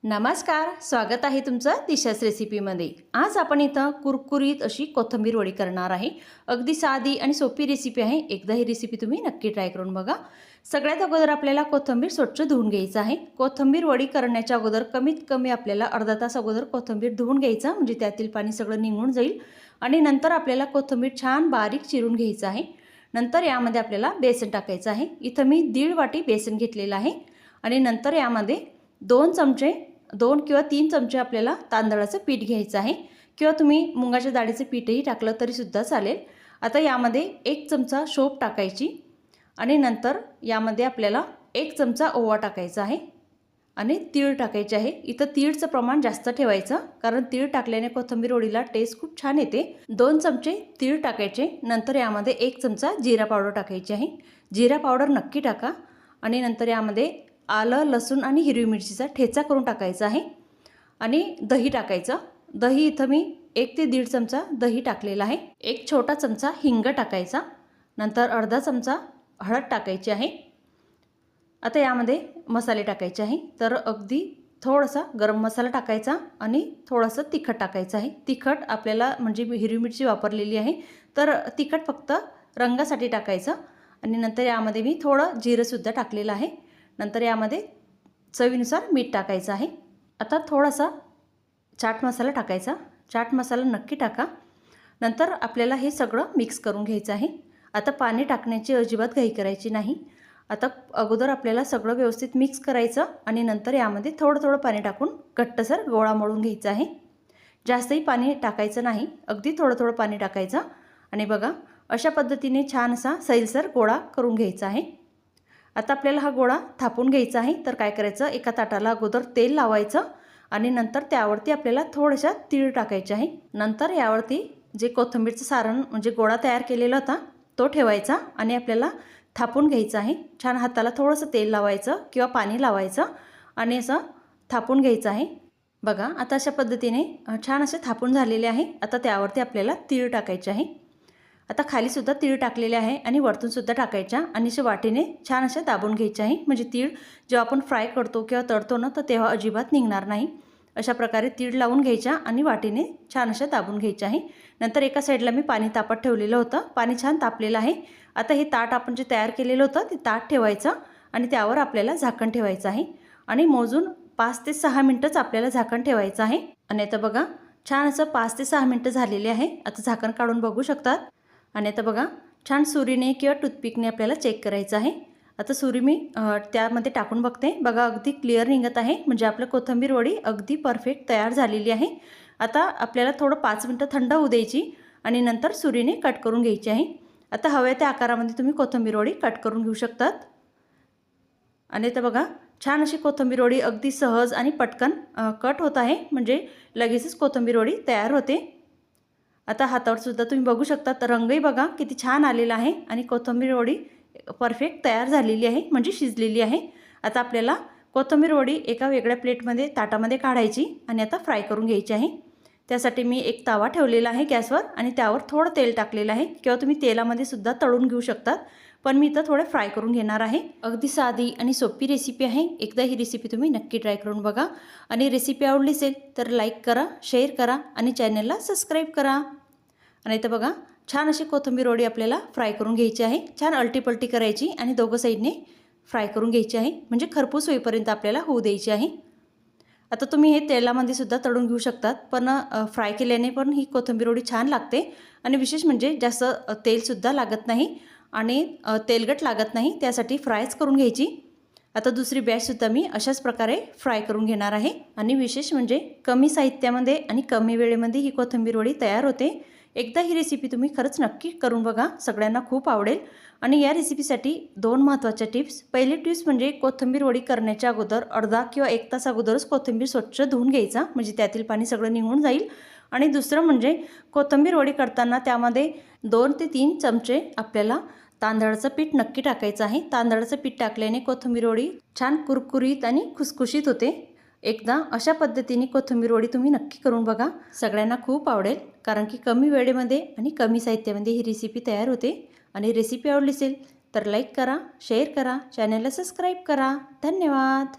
नमस्कार, स्वागत आहे तुमचं दिशाच रेसिपीमध्ये। आज आपण इथं कुरकुरीत अशी कोथिंबीर वडी करणार आहे। अगदी साधी आणि सोपी रेसिपी आहे। एकदा ही रेसिपी तुम्ही नक्की ट्राय करून बघा। सगळ्यात अगोदर आपल्याला कोथिंबीर स्वच्छ धुवून घ्यायचं आहे। कोथिंबीर वडी करण्याच्या अगोदर कमीत कमी आपल्याला अर्धा तास अगोदर कोथिंबीर धुवून घ्यायचं, म्हणजे त्यातील पाणी सगळं निघून जाईल। आणि नंतर आपल्याला कोथिंबीर छान बारीक चिरून घ्यायचं आहे। नंतर यामध्ये आपल्याला बेसन टाकायचं आहे। इथं मी 1.5 वाटी बेसन घेतलेलं आहे। आणि नंतर यामध्ये 2 किंवा 3 चमचे आपल्याला तांदळाचं पीठ घ्यायचं आहे, किंवा तुम्ही मुगाच्या डाळीचं पीठही टाकलं तरी सुद्धा चालेल। आता यामध्ये 1 चमचा शोप टाकायची आणि नंतर यामध्ये आपल्याला 1 चमचा ओवा टाकायचा आहे आणि तीळ टाकायचे आहे। इथं तीळचं प्रमाण जास्त ठेवायचं, कारण तीळ टाकल्याने कोथिंबीर वडीला टेस्ट खूप छान येते। 2 चमचे तीळ टाकायचे। नंतर यामध्ये 1 चमचा जिरा पावडर टाकायची आहे। जिरा पावडर नक्की टाका। आणि नंतर यामध्ये आलं, लसूण आणि हिरवी मिरचीचा ठेचा करून टाकायचा आहे आणि दही टाकायचं। दही इथं मी 1 ते 1.5 चमचा दही टाकलेला आहे। 1 छोटा चमचा हिंग टाकायचा। नंतर अर्धा चमचा हळद टाकायची आहे। आता यामध्ये मसाले टाकायचे आहे। तर अगदी थोडासा गरम मसाला टाकायचा आणि थोडंसं तिखट टाकायचं आहे। तिखट आपल्याला म्हणजे हिरवी मिरची वापरलेली आहे, तर तिखट फक्त रंगासाठी टाकायचं। आणि नंतर यामध्ये मी थोडं जिरंसुद्धा टाकलेलं आहे। नंतर यामध्ये चवीनुसार मीठ टाकायचं आहे। आता थोडासा चाट मसाला टाकायचा। चाट मसाला नक्की टाका। नंतर आपल्याला हे सगळं मिक्स करून घ्यायचं आहे। आता पाणी टाकण्याची अजिबात घाई करायची नाही। आता अगोदर आपल्याला सगळं व्यवस्थित मिक्स करायचं आणि नंतर यामध्ये थोडं थोडं पाणी टाकून घट्टसर गोळा मळून घ्यायचा आहे। जास्तही पाणी टाकायचं नाही, अगदी थोडं थोडं पाणी टाकायचं। आणि बघा, अशा पद्धतीने छान असा सैलसर गोळा करून घ्यायचा आहे। आता आपल्याला हा गोळा थापून घ्यायचा आहे। तर काय करायचं, एका ताटाला अगोदर तेल लावायचं आणि नंतर त्यावरती आपल्याला थोड्याशा तीळ टाकायचे आहे। नंतर यावरती जे कोथिंबीरचं सारण म्हणजे गोळा तयार केलेला होता तो ठेवायचा आणि आपल्याला थापून घ्यायचं आहे। छान हाताला थोडंसं तेल लावायचं किंवा पाणी लावायचं आणि असं थापून घ्यायचं आहे। बघा, आता अशा पद्धतीने छान असे थापून झालेले आहे। आता त्यावरती आपल्याला तीळ टाकायचे आहे। आता खाली सुद्धा तीळ टाकलेले आहे आणि वरतून सुद्धा टाकायच्या आणि अशा वाटीने छान अशा दाबून घ्यायचे आहे, म्हणजे तीळ जेव्हा आपण फ्राय करतो किंवा तळतो ना, तर तेव्हा अजिबात निघणार नाही। अशा प्रकारे तीळ लावून घ्यायच्या आणि वाटीने छान अशा दाबून घ्यायच्या आहे। नंतर एका साईडला मी पाणी तापत ठेवलेलं होतं। पाणी छान तापलेलं आहे। आता हे ताट आपण जे तयार केलेलं होतं ते ताट ठेवायचं आणि त्यावर आपल्याला झाकण ठेवायचं आहे आणि मोजून 5 ते 6 मिनिटच आपल्याला झाकण ठेवायचं आहे। आणि आता बघा, छान असं 5 ते 6 मिनिटं झालेले आहे। आता झाकण काढून बघू शकतात। आणि आता बघा, छान सुरीने किंवा टूथपिकने आपल्याला चेक करायचं आहे। आता सुरी मी त्यामध्ये टाकून बघते। बघा, अगदी क्लिअर निघत आहे, म्हणजे आपलं कोथिंबीर वडी अगदी परफेक्ट तयार झालेली आहे। आता आपल्याला थोडं 5 मिनिटं थंड होऊ द्यायची आणि नंतर सुरीने कट करून घ्यायची आहे। आता हव्या त्या आकारामध्ये तुम्ही कोथिंबीर वडी कट करून घेऊ शकतात। आणि आता बघा, छान अशी कोथिंबीर वडी अगदी सहज आणि पटकन कट होत आहे, म्हणजे लगेचच कोथिंबीर वडी तयार होते। आता हातावर सुद्धा तुम्ही बघू शकता, तर रंगही बघा किती छान आलेला आहे आणि कोथिंबीर वडी परफेक्ट तयार झालेली आहे, म्हणजे शिजलेली आहे। आता आपल्याला कोथिंबीर वडी एका वेगळ्या प्लेटमध्ये ताटामध्ये काढायची आणि आता फ्राय करून घ्यायची आहे। त्यासाठी मी एक तवा ठेवलेला आहे गॅसवर आणि त्यावर थोडं तेल टाकलेलं आहे, किंवा तुम्ही तेलामध्ये सुद्धा तळून घेऊ शकतात, पण मी इथं थोडे फ्राय करून घेणार आहे। अगदी साधी आणि सोपी रेसिपी आहे। एकदा ही रेसिपी तुम्ही नक्की ट्राय करून बघा आणि रेसिपी आवडली असेल तर लाईक करा, शेअर करा आणि चॅनलला सबस्क्राईब करा। आणि इथं बघा, छान अशी कोथिंबीर वडी आपल्याला फ्राय करून घ्यायची आहे। छान अल्टीपल्टी करायची आणि दोघं साईडने फ्राय करून घ्यायची आहे, म्हणजे खरपूस होईपर्यंत आपल्याला होऊ द्यायची आहे। आता तुम्ही हे तेलामध्ये सुद्धा तळून घेऊ शकतात, पण फ्राय केल्याने पण ही कोथिंबीर वडी छान लागते आणि विशेष म्हणजे जास्त तेलसुद्धा लागत नाही आणि तेलकट लागत नाही, त्यासाठी फ्रायच करून घ्यायची। आता दुसरी बॅचसुद्धा मी अशाच प्रकारे फ्राय करून घेणार आहे आणि विशेष म्हणजे कमी साहित्यामध्ये आणि कमी वेळेमध्ये ही कोथिंबीर वडी तयार होते। एकदा ही रेसिपी तुम्ही खरंच नक्की करून बघा, सगळ्यांना खूप आवडेल। आणि या रेसिपीसाठी 2 महत्त्वाच्या टिप्स। पहिली टिप्स म्हणजे कोथिंबीर वडी करण्याच्या अगोदर अर्धा किंवा 1 तास अगोदरच कोथिंबीर स्वच्छ धुवून घ्यायचा, म्हणजे त्यातील पाणी सगळं निघून जाईल। आणि दुसरं म्हणजे कोथिंबीर वडी करताना त्यामध्ये 2 ते 3 चमचे आपल्याला तांदळाचं पीठ नक्की टाकायचं आहे। तांदळाचं पीठ टाकल्याने कोथिंबीर वडी छान कुरकुरीत आणि खुसखुशीत होते। एकदा अशा पद्धतीने कोथिंबीर वडी तुम्ही नक्की करून बघा, सगळ्यांना खूप आवडेल, कारण की कमी वेळेमध्ये आणि कमी साहित्यामध्ये ही रेसिपी तयार होते। आणि रेसिपी आवडली असेल तर लाईक करा, शेअर करा, चॅनलला सबस्क्राईब करा। धन्यवाद।